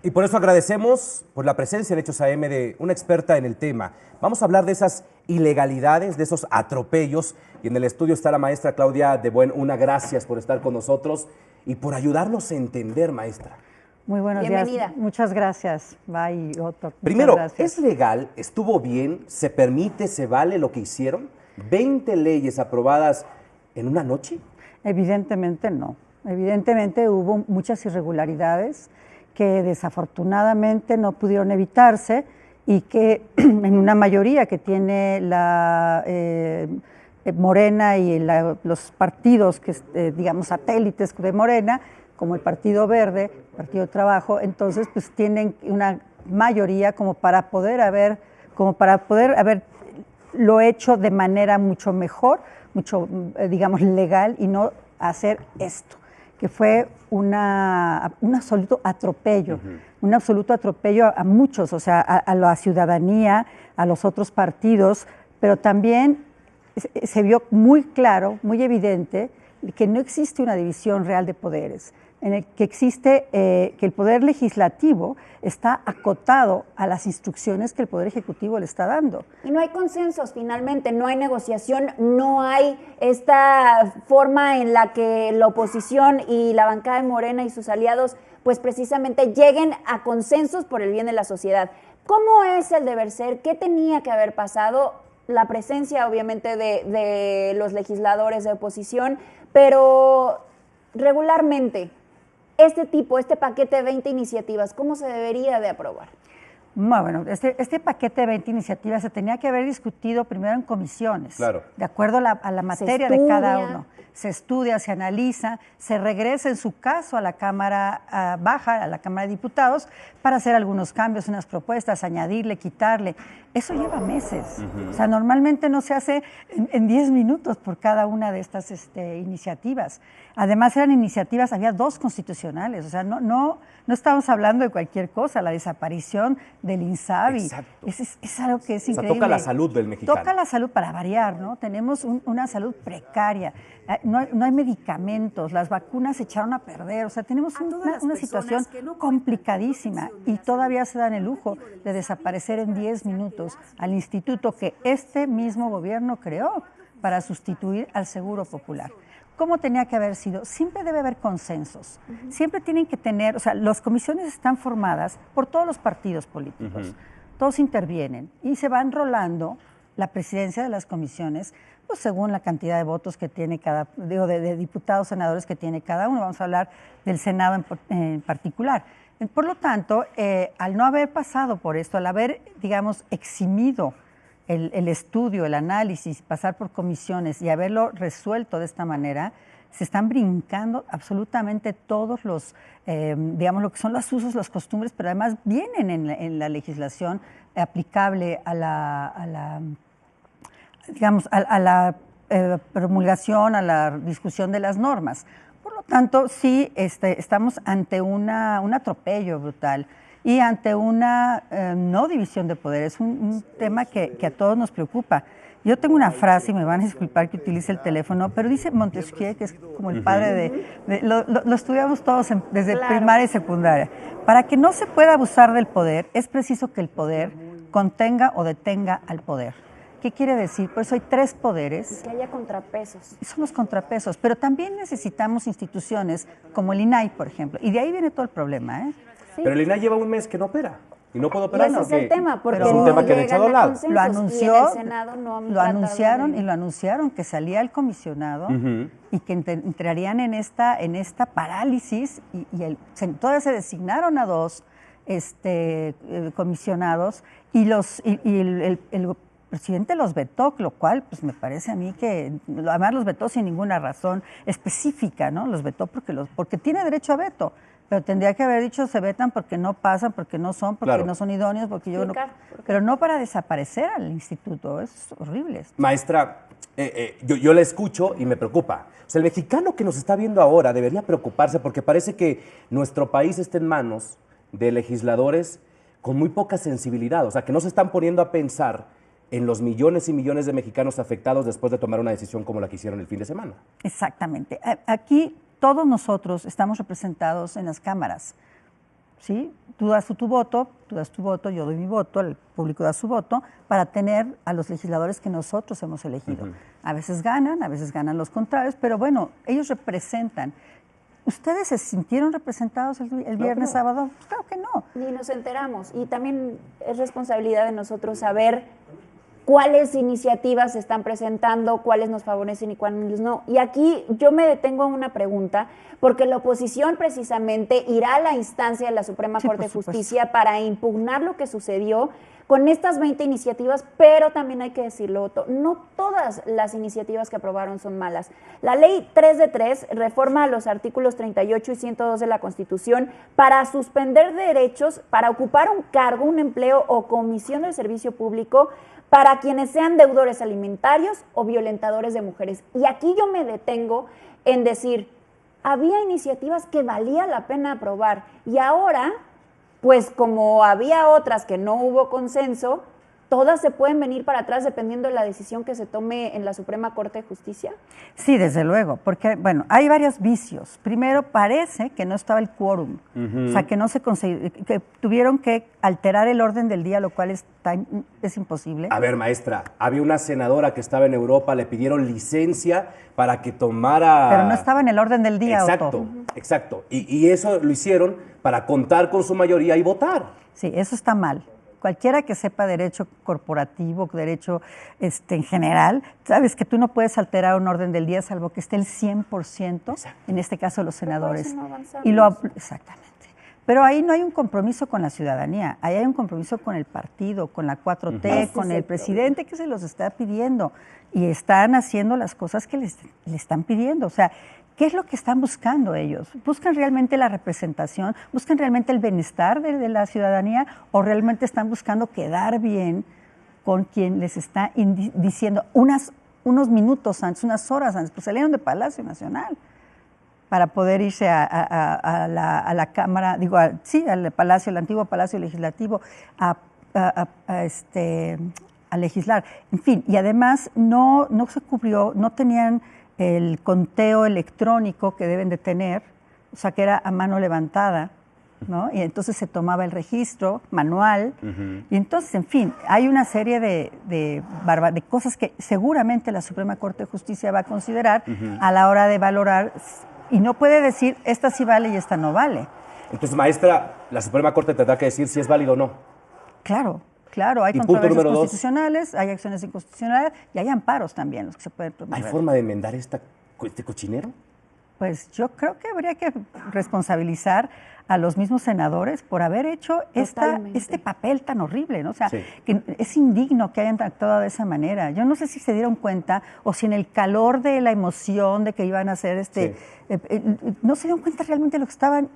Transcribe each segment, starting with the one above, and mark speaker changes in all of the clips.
Speaker 1: Y por eso agradecemos por la presencia en Hechos AM de una experta en el tema. Vamos a hablar de esas ilegalidades, de esos atropellos. Y en el estudio está la maestra Claudia de Buen. Una gracias por estar con nosotros y por ayudarnos a entender, maestra.
Speaker 2: Muy buenos
Speaker 3: Bienvenida.
Speaker 2: días. Muchas gracias. Bye, Otto.
Speaker 1: Primero,
Speaker 2: gracias.
Speaker 1: ¿es legal? ¿Estuvo bien? ¿Se permite? ¿Se vale lo que hicieron? ¿20 leyes aprobadas en una noche?
Speaker 2: Evidentemente no. Evidentemente hubo muchas irregularidades que desafortunadamente no pudieron evitarse y que en una mayoría que tiene la Morena y los partidos que digamos satélites de Morena, como el Partido Verde, Partido de Trabajo, entonces pues tienen una mayoría como para poder haber lo hecho de manera mucho mejor, mucho digamos legal y no hacer esto, que fue un absoluto atropello, un absoluto atropello a muchos, o sea, a la ciudadanía, a los otros partidos, pero también se vio muy claro, muy evidente, que no existe una división real de poderes, en el que existe que el poder legislativo está acotado a las instrucciones que el poder ejecutivo le está dando.
Speaker 3: Y no hay consensos finalmente, no hay negociación, no hay esta forma en la que la oposición y la bancada de Morena y sus aliados pues precisamente lleguen a consensos por el bien de la sociedad. ¿Cómo es el deber ser? ¿Qué tenía que haber pasado? La presencia obviamente de los legisladores de oposición, pero regularmente este paquete de 20 iniciativas, ¿cómo se debería de aprobar?
Speaker 2: Bueno, este paquete de 20 iniciativas se tenía que haber discutido primero en comisiones,
Speaker 1: claro,
Speaker 2: de acuerdo a la materia de cada uno. Se estudia, se analiza, se regresa en su caso a la Cámara Baja, a la Cámara de Diputados, para hacer algunos cambios, unas propuestas, añadirle, quitarle. Eso lleva meses. O sea, normalmente no se hace en 10 minutos por cada una de estas iniciativas. Además, eran iniciativas, había 2 constitucionales, o sea, no estamos hablando de cualquier cosa, la desaparición del INSABI. Es algo que es increíble.
Speaker 1: O sea, toca la salud del mexicano.
Speaker 2: Toca la salud para variar, ¿no? Tenemos una salud precaria, no hay medicamentos, las vacunas se echaron a perder, o sea, tenemos una situación complicadísima y todavía se dan el lujo de desaparecer en 10 minutos al instituto que este mismo gobierno creó para sustituir al Seguro Popular. ¿Cómo tenía que haber sido? Siempre debe haber consensos, siempre tienen que tener, o sea, las comisiones están formadas por todos los partidos políticos, todos intervienen y se van rolando la presidencia de las comisiones, pues según la cantidad de votos que tiene de diputados, senadores que tiene cada uno. Vamos a hablar del Senado en particular. Por lo tanto, al no haber pasado por esto, al haber, digamos, eximido el estudio, el análisis, pasar por comisiones y haberlo resuelto de esta manera, se están brincando absolutamente todos los, digamos, lo que son los usos, las costumbres, pero además vienen en la legislación aplicable a la promulgación, a la discusión de las normas. Por lo tanto, sí estamos ante un atropello brutal y ante una no división de poderes, un tema que a todos nos preocupa. Yo tengo una frase, y me van a disculpar que utilice el teléfono, pero dice Montesquieu, que es como el padre lo estudiamos todos desde primaria y secundaria. Para que no se pueda abusar del poder, es preciso que el poder contenga o detenga al poder. ¿Qué quiere decir? Por eso hay 3 poderes.
Speaker 3: Y que haya contrapesos.
Speaker 2: Y son los contrapesos, pero también necesitamos instituciones como el INAI, por ejemplo, y de ahí viene todo el problema, ¿eh?
Speaker 1: Sí. Pero el INAI lleva un mes que no opera. Y no puedo operar
Speaker 3: porque es el tema, porque
Speaker 1: es un tema que han echado a lado.
Speaker 2: Lo anunció,
Speaker 3: y en el Senado no
Speaker 2: lo anunciaron que salía el comisionado y que entrarían en esta parálisis y todavía se designaron a 2 comisionados y el presidente los vetó, lo cual pues me parece a mí que además los vetó sin ninguna razón específica, ¿no? Los vetó porque tiene derecho a veto. Pero tendría que haber dicho se vetan porque no pasan, porque no son, porque no son idóneos, porque yo no. Pero no para desaparecer al instituto, es horrible esto.
Speaker 1: Maestra, yo la escucho y me preocupa. O sea, el mexicano que nos está viendo ahora debería preocuparse porque parece que nuestro país está en manos de legisladores con muy poca sensibilidad, o sea, que no se están poniendo a pensar en los millones y millones de mexicanos afectados después de tomar una decisión como la que hicieron el fin de semana.
Speaker 2: Exactamente. Aquí todos nosotros estamos representados en las cámaras. ¿sí? Tú das tu voto, yo doy mi voto, el público da su voto, para tener a los legisladores que nosotros hemos elegido. A veces ganan los contrarios, pero bueno, ellos representan. ¿Ustedes se sintieron representados el viernes, sábado? Pues claro que no.
Speaker 3: Ni nos enteramos. Y también es responsabilidad de nosotros saber cuáles iniciativas se están presentando, cuáles nos favorecen y cuáles no. Y aquí yo me detengo en una pregunta, porque la oposición precisamente irá a la instancia de la Suprema Corte de Justicia para impugnar lo que sucedió con estas 20 iniciativas, pero también hay que decirlo, Otto, no todas las iniciativas que aprobaron son malas. La ley 3 de 3 reforma los artículos 38 y 102 de la Constitución para suspender derechos para ocupar un cargo, un empleo o comisión del servicio público para quienes sean deudores alimentarios o violentadores de mujeres. Y aquí yo me detengo en decir, había iniciativas que valía la pena aprobar y ahora, pues como había otras que no hubo consenso, ¿todas se pueden venir para atrás dependiendo de la decisión que se tome en la Suprema Corte de Justicia?
Speaker 2: Sí, desde luego, porque, bueno, hay varios vicios. Primero, parece que no estaba el quórum, o sea, que no se que tuvieron que alterar el orden del día, lo cual es imposible.
Speaker 1: A ver, maestra, había una senadora que estaba en Europa, le pidieron licencia para que tomara...
Speaker 2: Pero no estaba en el orden del día,
Speaker 1: Exacto,
Speaker 2: Otto.
Speaker 1: Exacto. Y eso lo hicieron para contar con su mayoría y votar.
Speaker 2: Sí, eso está mal. Cualquiera que sepa derecho corporativo, derecho en general, sabes que tú no puedes alterar un orden del día salvo que esté el 100%, exacto, en este caso los senadores. Exactamente. Pero ahí no hay un compromiso con la ciudadanía, ahí hay un compromiso con el partido, con la 4T, con el presidente que se los está pidiendo y están haciendo las cosas que le están pidiendo. O sea, ¿qué es lo que están buscando ellos? ¿Buscan realmente la representación? ¿Buscan realmente el bienestar de la ciudadanía? ¿O realmente están buscando quedar bien con quien les está diciendo unos minutos antes, unas horas antes? Pues salieron de Palacio Nacional para poder irse a la Cámara, al Palacio, el antiguo Palacio Legislativo, a legislar. En fin, y además no se cubrió, no tenían el conteo electrónico que deben de tener, o sea, que era a mano levantada, ¿no? Y entonces se tomaba el registro manual, y entonces, en fin, hay una serie de cosas que seguramente la Suprema Corte de Justicia va a considerar a la hora de valorar, y no puede decir, esta sí vale y esta no vale.
Speaker 1: Entonces, maestra, la Suprema Corte tendrá que decir si es válido o no.
Speaker 2: Claro, hay controversias constitucionales, hay acciones inconstitucionales y hay amparos también los que se pueden promover.
Speaker 1: ¿Hay forma de enmendar este cochinero?
Speaker 2: Pues yo creo que habría que responsabilizar a los mismos senadores por haber hecho este papel tan horrible, ¿no? O sea, que es indigno que hayan actuado de esa manera. Yo no sé si se dieron cuenta o si en el calor de la emoción de que iban a hacer no se dieron cuenta realmente de lo que estaban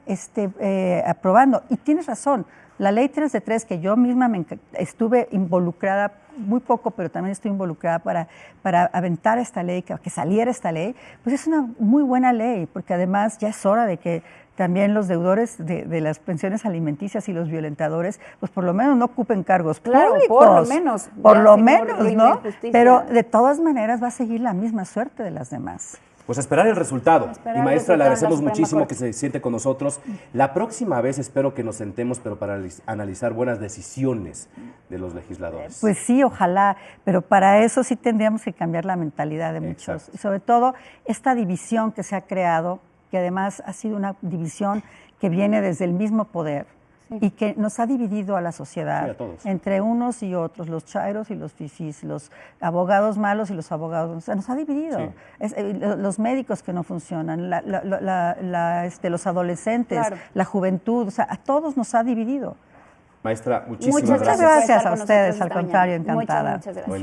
Speaker 2: aprobando. Y tienes razón, la ley 3 de 3, que yo misma estuve involucrada, muy poco, pero también estoy involucrada para aventar esta ley, que saliera esta ley, pues es una muy buena ley, porque además ya es hora de que también los deudores de las pensiones alimenticias y los violentadores, pues por lo menos no ocupen cargos públicos.
Speaker 3: Por lo menos.
Speaker 2: Por lo menos, ¿no? Pero de todas maneras va a seguir la misma suerte de las demás.
Speaker 1: Pues a esperar el resultado. Y maestra, le agradecemos muchísimo que se siente con nosotros. La próxima vez espero que nos sentemos, pero para analizar buenas decisiones de los legisladores.
Speaker 2: Pues sí, ojalá, pero para eso sí tendríamos que cambiar la mentalidad de muchos. Exacto. Y sobre todo esta división que se ha creado, que además ha sido una división que viene desde el mismo poder. Sí. Y que nos ha dividido a la sociedad entre unos y otros, los chairos y los fifís, los abogados malos y los abogados, o sea, nos ha dividido. Sí. Los médicos que no funcionan, los adolescentes, la juventud, o sea, a todos nos ha dividido.
Speaker 1: Maestra, muchísimas
Speaker 2: gracias. Muchas gracias a ustedes, al contrario, encantada.
Speaker 3: Muchas gracias.